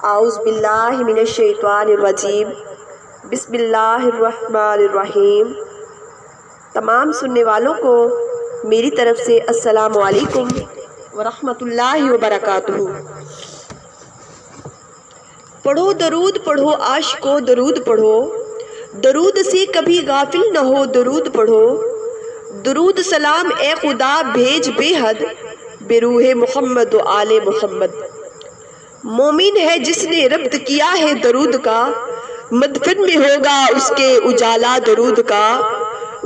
اعوذ باللہ من الشیطان الرجیم، بسم اللہ الرحمن الرحیم۔ تمام سننے والوں کو میری طرف سے السلام علیکم ورحمۃ اللہ وبرکاتہ۔ پڑھو درود پڑھو عاشقو درود پڑھو، درود سے کبھی غافل نہ ہو درود پڑھو۔ درود سلام اے خدا بھیج بے حد، بے روح محمد و آل محمد۔ مومن ہے جس نے ربط کیا ہے درود کا، مدفن میں ہوگا اس کے اجالا درود کا۔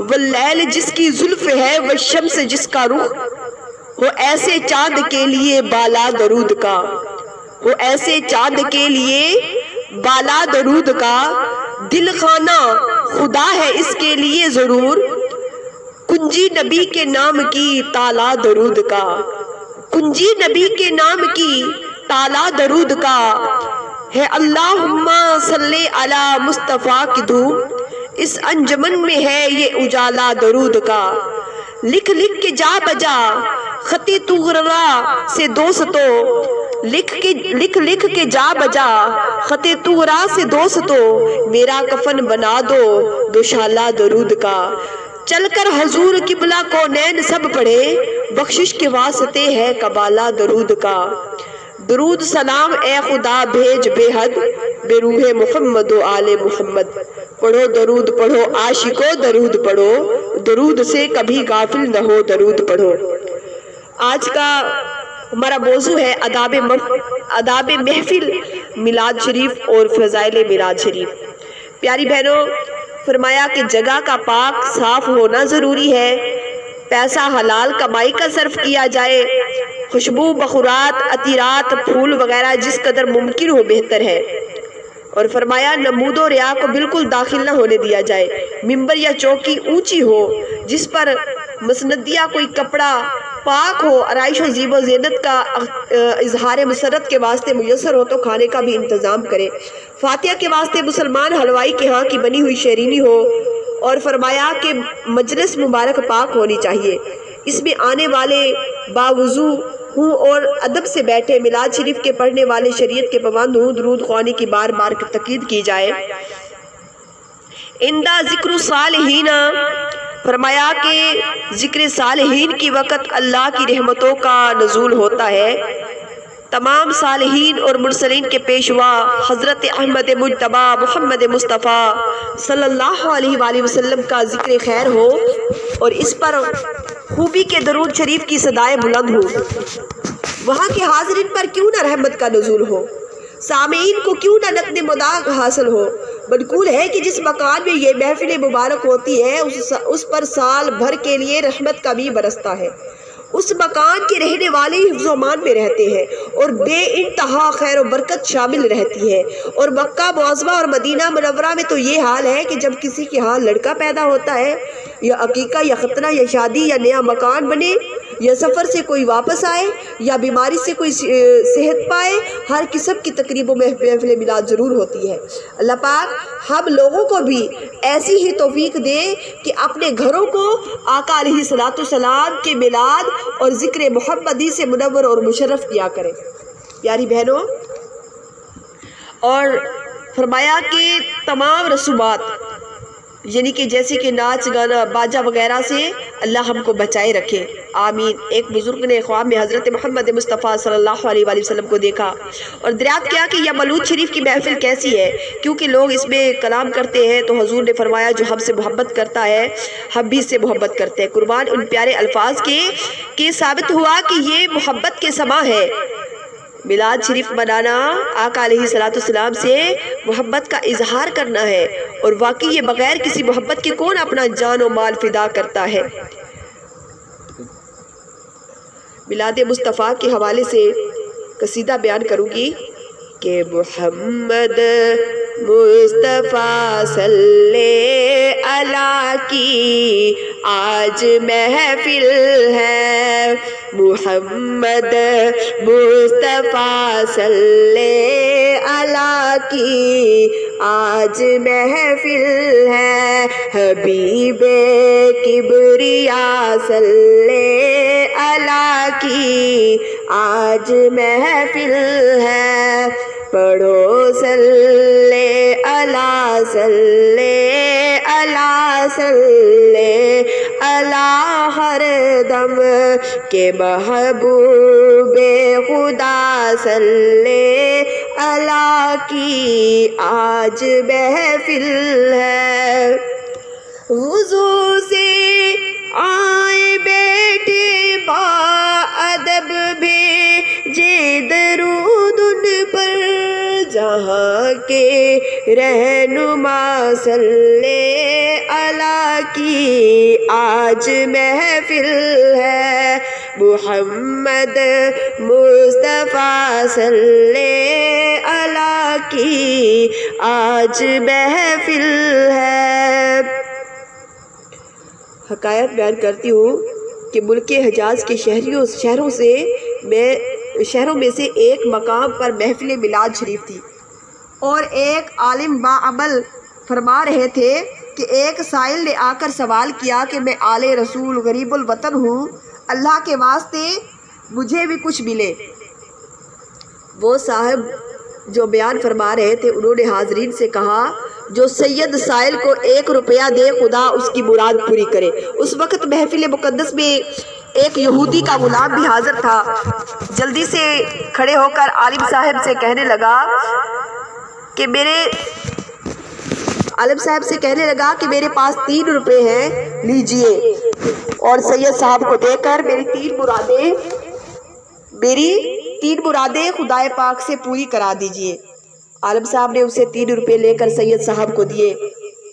واللیل جس کی زلف ہے والشمس جس کا رخ، ہو ایسے چاند کے لیے بالا درود کا، ہو ایسے چاند کے لیے بالا درود کا۔ دل خانہ خدا ہے اس کے لیے ضرور، کنجی نبی کے نام کی تالا درود کا، کنجی نبی کے نام کی تالا درود کا ہے۔ اللہم صلی علی مصطفیٰ کی دھوم اس انجمن میں ہے یہ اجالا درود کا۔ لکھ لکھ کے جا بجا خطِ طغرا سے دوستو، لکھ لکھ کے جا بجا خطِ طغرا سے دوستو، میرا کفن بنا دو دوشالہ درود کا۔ چل کر حضور قبلہ کونین سب پڑھے، بخشش کے واسطے ہے قبالہ درود کا۔ درود سلام اے خدا بھیج بے حد، بے روح محمد و آل محمد۔ پڑھو درود پڑھو عاشقو درود پڑھو، درود سے کبھی غافل نہ ہو درود پڑھو۔ آج کا ہمارا موضوع ہے آداب محفل میلاد شریف اور فضائل میلاد شریف۔ پیاری بہنوں، فرمایا کہ جگہ کا پاک صاف ہونا ضروری ہے، پیسہ حلال کمائی کا صرف کیا جائے، خوشبو بخورات عطیرات پھول وغیرہ جس قدر ممکن ہو بہتر ہے۔ اور فرمایا نمود و ریا کو بالکل داخل نہ ہونے دیا جائے۔ ممبر یا چوکی اونچی ہو جس پر مسندیہ کوئی کپڑا پاک ہو، آرائش و زیب و زینت کا اظہار مسرت کے واسطے میسر ہو تو کھانے کا بھی انتظام کرے۔ فاتحہ کے واسطے مسلمان حلوائی کے ہاں کی بنی ہوئی شیرینی ہو۔ اور فرمایا کہ مجلس مبارک پاک ہونی چاہیے، اس میں آنے والے باوضو ہوں اور ادب سے بیٹھے، میلاد شریف کے پڑھنے والے شریعت کے پابند ہوں، درود خوانی کی بار بار تاکید کی جائے۔ اندہ ذکر صالحین، فرمایا کہ ذکر صالحین کی وقت اللہ کی رحمتوں کا نزول ہوتا ہے۔ تمام صالحین اور مرسلین کے پیشوا حضرت احمد مجتبی محمد مصطفیٰ صلی اللہ علیہ وآلہ وسلم کا ذکر خیر ہو اور اس پر خوبی کے درود شریف کی صدائے بلند ہو۔ وہاں کے حاضرین پر کیوں نہ رحمت کا نزول ہو، سامعین کو کیوں نہ نقد مداح حاصل ہو۔ منقول ہے کہ جس مکان میں یہ محفل مبارک ہوتی ہے اس پر سال بھر کے لیے رحمت کا بھی برستا ہے۔ اس مکان کے رہنے والے حفظ و امان میں رہتے ہیں اور بے انتہا خیر و برکت شامل رہتی ہے۔ اور مکہ معظمہ اور مدینہ منورہ میں تو یہ حال ہے کہ جب کسی کے ہاں لڑکا پیدا ہوتا ہے، یا عقیقہ یا ختنہ یا شادی یا نیا مکان بنے، یا سفر سے کوئی واپس آئے، یا بیماری سے کوئی صحت پائے، ہر قسم کی تقریبوں میں محفل میلاد ضرور ہوتی ہے۔ اللہ پاک ہم لوگوں کو بھی ایسی ہی توفیق دے کہ اپنے گھروں کو آقا علیہ الصلوۃ والسلام کے میلاد اور ذکر محمدی سے منور اور مشرف کیا کرے۔ پیاری بہنوں، اور فرمایا کہ تمام رسومات یعنی کہ جیسے کہ ناچ گانا باجا وغیرہ سے اللہ ہم کو بچائے رکھے، آمین۔ ایک بزرگ نے خواب میں حضرت محمد مصطفیٰ صلی اللہ علیہ وآلہ وسلم کو دیکھا اور دریافت کیا کہ یہ مولود شریف کی محفل کیسی ہے، کیونکہ لوگ اس میں کلام کرتے ہیں۔ تو حضور نے فرمایا جو ہم سے محبت کرتا ہے ہم بھی اس سے محبت کرتے ہیں۔ قربان ان پیارے الفاظ کے ثابت ہوا کہ یہ محبت کے سما ہے۔ میلاد شریف منانا آقا علیہ الصلوۃ والسلام سے محبت کا اظہار کرنا ہے، اور واقعی یہ بغیر کسی محبت کے کون اپنا جان و مال فدا کرتا ہے۔ میلاد مصطفیٰ کے حوالے سے قصیدہ بیان کروں گی کہ محمد مصطفیٰ صلی علیہ کی آج محفل ہے، محمد مصطفیٰ صلی علیہ کی آج محفل ہے، حبیب کبریا صلی علیہ کی آج محفل ہے، پڑھو صلی علی صلی علی صلی علی ہر دم کے محبوب خدا صلی علی کی آج محفل ہے۔ وضو سے آئے بیٹھے با ادب بھیجے درود ان پر، جہاں کے رہنما صلی علی کی آج محفل ہے۔ محمد مصطفیٰ صلی علی کی آج محفل ہے۔ حکایت بیان کرتی ہوں کہ ملک حجاز کے شہروں میں سے ایک مقام پر محفل میلاد شریف تھی، اور ایک عالم باعمل فرما رہے تھے کہ ایک سائل نے آ کر سوال کیا کہ میں آل رسول غریب الوطن ہوں، اللہ کے واسطے مجھے بھی کچھ ملے۔ وہ صاحب جو بیان فرما رہے تھے انہوں نے حاضرین سے کہا، جو سید سائل کو 1 روپیہ دے خدا اس کی مراد پوری کرے۔ اس وقت محفل مقدس میں ایک یہودی کا غلام بھی حاضر تھا۔ جلدی سے کھڑے ہو کر عالم صاحب سے کہنے لگا کہ میرے پاس 3 روپے ہیں، لیجئے، اور سید صاحب کو دے کر میری تین مرادیں خدائے پاک سے پوری کرا دیجئے۔ عالم صاحب نے اسے 3 روپے لے کر سید صاحب کو دیے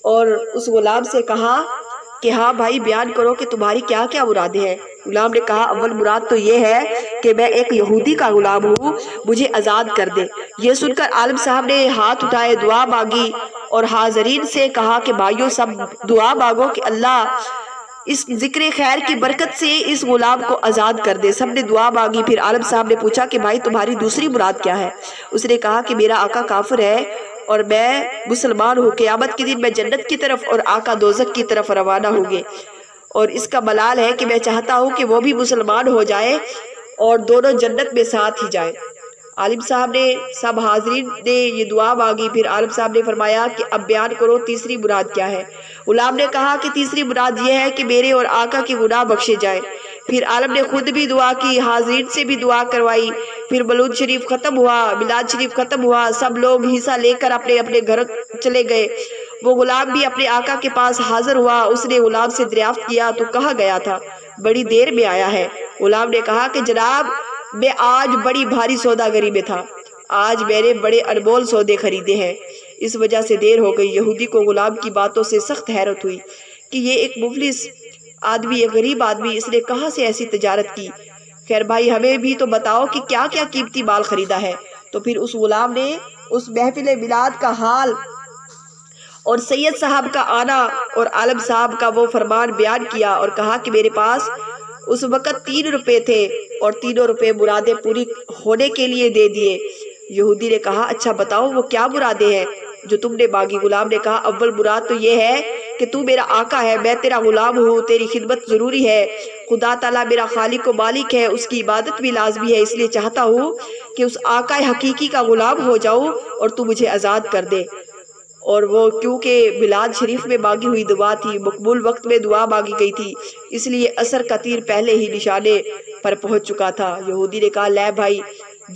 اور اس غلام سے کہا کہ ہاں بھائی بیان کرو کہ تمہاری کیا کیا مرادیں ہیں۔ غلام نے کہا، اول مراد تو یہ ہے کہ میں ایک یہودی کا غلام ہوں، مجھے آزاد کر دے۔ یہ سن کر عالم صاحب نے ہاتھ اٹھائے، دعا مانگی اور حاضرین سے کہا کہ بھائیوں سب دعا مانگو کہ اللہ اس ذکر خیر کی برکت سے اس غلام کو آزاد کر دے۔ سب نے دعا مانگی۔ پھر عالم صاحب نے پوچھا کہ بھائی تمہاری دوسری مراد کیا ہے؟ اس نے کہا کہ میرا آقا کافر ہے اور میں مسلمان ہوں، قیامت کے دن میں جنت کی طرف اور آقا دوزخ کی طرف روانہ ہوں گے، اور اس کا ملال ہے کہ میں چاہتا ہوں کہ وہ بھی مسلمان ہو جائے اور دونوں جنت میں ساتھ ہی جائیں۔ عالم صاحب نے سب حاضرین نے یہ دعا مانگی۔ پھر عالم صاحب نے فرمایا کہ اب بیان کرو تیسری مراد کیا ہے؟ غلام نے کہا کہ تیسری مراد یہ ہے کہ میرے اور آقا کی گناہ بخشے جائیں۔ پھر عالم نے خود بھی دعا کی، حاضرین سے بھی دعا کروائی۔ پھر مولود شریف ختم ہوا، میلاد شریف ختم ہوا، سب لوگ حصہ لے کر اپنے اپنے گھر چلے گئے۔ وہ غلام بھی اپنے آقا کے پاس حاضر ہوا۔ اس نے غلام سے دریافت کیا تو کہا گیا تھا بڑی دیر میں آیا ہے۔ غلام نے کہا کہ جناب میں آج بڑی بھاری سوداگری میں تھا، آج میں نے بڑے انمول سودے خریدے ہیں، اس وجہ سے دیر ہو گئی۔ یہودی کو غلام کی باتوں سے سخت حیرت ہوئی کہ یہ ایک مفلس آدمی، ایک غریب آدمی، اس نے کہاں سے ایسی تجارت کی؟ خیر بھائی ہمیں بھی تو بتاؤ کہ کیا کیا قیمتی مال خریدا ہے۔ تو پھر اس غلام نے اس محفل میلاد کا حال اور سید صاحب کا آنا اور عالم صاحب کا وہ فرمان بیان کیا اور کہا کہ میرے پاس اس وقت 3 روپے تھے اور 3 روپے مرادیں پوری ہونے کے لیے دے دیے۔ یہودی نے کہا اچھا بتاؤ وہ کیا مرادیں ہیں جو تم نے مانگی؟ غلام نے کہا اول مراد تو یہ ہے کہ تو میرا آقا ہے، میں تیرا غلام ہوں، تیری خدمت ضروری ہے، خدا تعالیٰ میرا خالق و مالک ہے، اس کی عبادت بھی لازمی ہے، اس لیے چاہتا ہوں کہ اس آقا حقیقی کا غلام ہو جاؤں اور تو مجھے آزاد کر دے۔ اور وہ کیونکہ میلاد شریف میں مانگی ہوئی دعا تھی، مقبول وقت میں دعا مانگی گئی تھی، اس لیے عصر کا تیر پہلے ہی نشانے پر پہنچ چکا تھا۔ یہودی نے کہا لے بھائی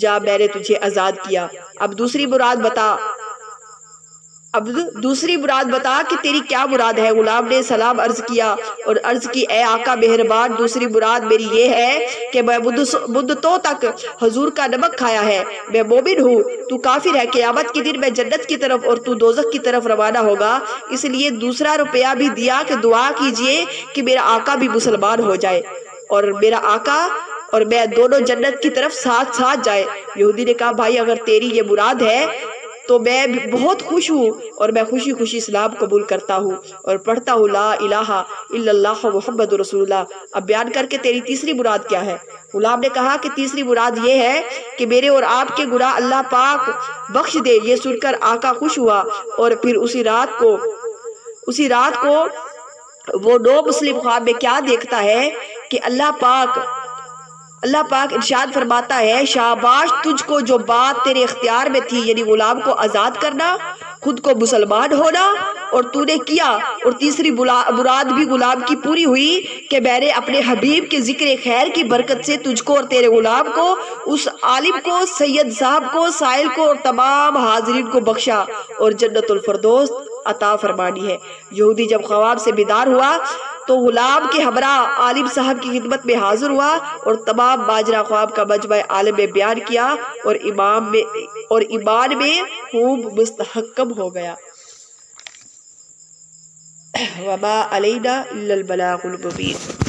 جا، میں نے تجھے آزاد کیا، اب دوسری مراد بتا کہ تیری کیا مراد ہے؟ غلام نے سلام عرض کیا اور عرض کی اے آقا مہربان، دوسری مراد میری یہ ہے کہ میں مدتوں تک حضور کا نمک کھایا ہے، میں مومن ہوں، تو کافر ہے، قیامت کے دن میں جنت کی طرف اور تو دوزخ کی طرف روانہ ہوگا، اس لیے دوسرا روپیہ بھی دیا کہ دعا کیجئے کہ میرا آقا بھی مسلمان ہو جائے اور میرا آقا اور میں دونوں جنت کی طرف ساتھ ساتھ جائے۔ یہودی نے کہا بھائی اگر تیری یہ مراد ہے تو میں بہت خوش ہوں اور میں خوشی خوشی اسلام قبول کرتا ہوں اور پڑھتا ہوں لا الہ الا اللہ محمد رسول اللہ۔ اب بیان کر کے تیری تیسری مراد کیا ہے؟ غلام نے کہا کہ تیسری مراد یہ ہے کہ میرے اور آپ کے گناہ اللہ پاک بخش دے۔ یہ سن کر آقا خوش ہوا اور پھر اسی رات کو وہ نو مسلم خواب میں کیا دیکھتا ہے کہ اللہ پاک اللہ پاک ارشاد فرماتا ہے شاباش تجھ کو جو بات تیرے اختیار میں تھی، یعنی غلام کو آزاد کرنا، خود کو مسلمان ہونا، اور تو نے کیا، اور تیسری مراد بھی غلام کی پوری ہوئی کہ میں نے اپنے حبیب کے ذکر خیر کی برکت سے تجھ کو اور تیرے غلام کو، اس عالم کو، سید صاحب کو، سائل کو اور تمام حاضرین کو بخشا اور جنت الفردوس عطا فرمانی ہے۔ یہودی جب خواب سے بیدار ہوا تو غلام کے ہمراہ عالم صاحب کی خدمت میں حاضر ہوا اور تمام ماجرا خواب کا مجمع عالم میں بیان کیا اور ایمان میں خوب مستحکم ہو گیا۔ وما علینا الا البلاغ المبین۔